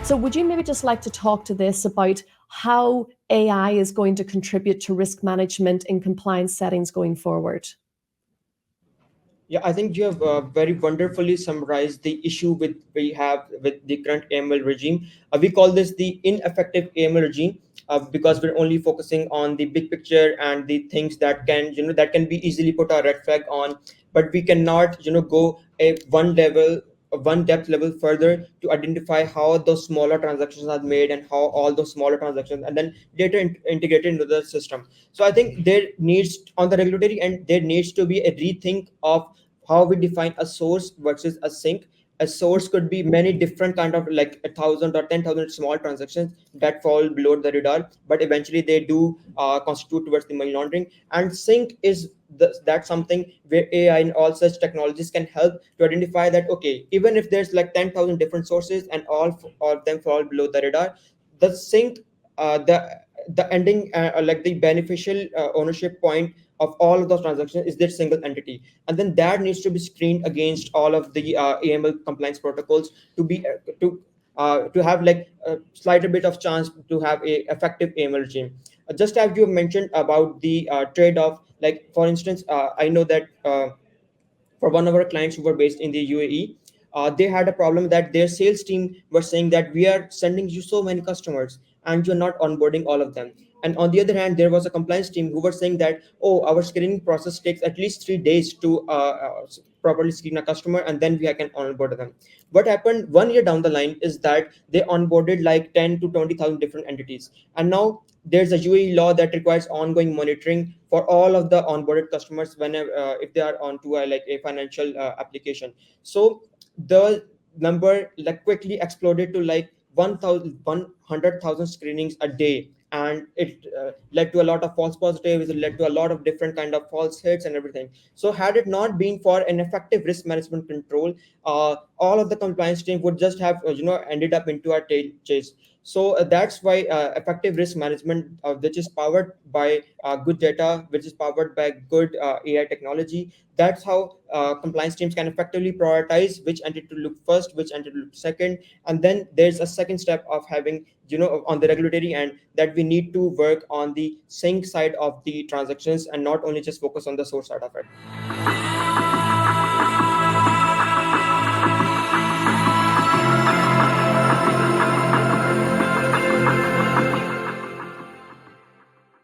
So would you maybe just like to talk to this about how AI is going to contribute to risk management in compliance settings going forward? Yeah, I think you have very wonderfully summarized the issue with we have with the current AML regime. We call this the ineffective AML regime because we're only focusing on the big picture and the things that can that can be easily put a red flag on, but we cannot go one depth level further to identify how those smaller transactions are made and how all those smaller transactions and then data integrated into the system. So I think there needs on the regulatory end there needs to be a rethink of how we define a source versus a sink. A source could be many different kind of like 1,000 or 10,000 small transactions that fall below the radar, but eventually they do constitute towards the money laundering. And sink is that's something where AI and all such technologies can help to identify that okay, even if there's like 10,000 different sources and all of them fall below the radar, the sink, the ending like the beneficial ownership point of all of those transactions is their single entity, and then that needs to be screened against all of the AML compliance protocols to be to have like a slight bit of chance to have a effective AML regime. Just as you mentioned about the trade-off, like for instance, I know that for one of our clients who were based in the UAE, they had a problem that their sales team were saying that we are sending you so many customers and you're not onboarding all of them. And on the other hand, there was a compliance team who were saying that, oh, our screening process takes at least 3 days to properly screen a customer and then we can onboard them. What happened 1 year down the line is that they onboarded like 10 to 20,000 different entities. And now there's a UAE law that requires ongoing monitoring for all of the onboarded customers whenever if they are onto like a financial application. So the number like quickly exploded to like 100,000 screenings a day, and it led to a lot of false positives. It led to a lot of different kind of false hits and everything. So had it not been for an effective risk management control, all of the compliance team would just have ended up into a tail chase. So that's why effective risk management, which is powered by good data, which is powered by good AI technology, that's how compliance teams can effectively prioritize which entity to look first, which entity to look second. And then there's a second step of having, on the regulatory end, that we need to work on the sync side of the transactions and not only just focus on the source side of it.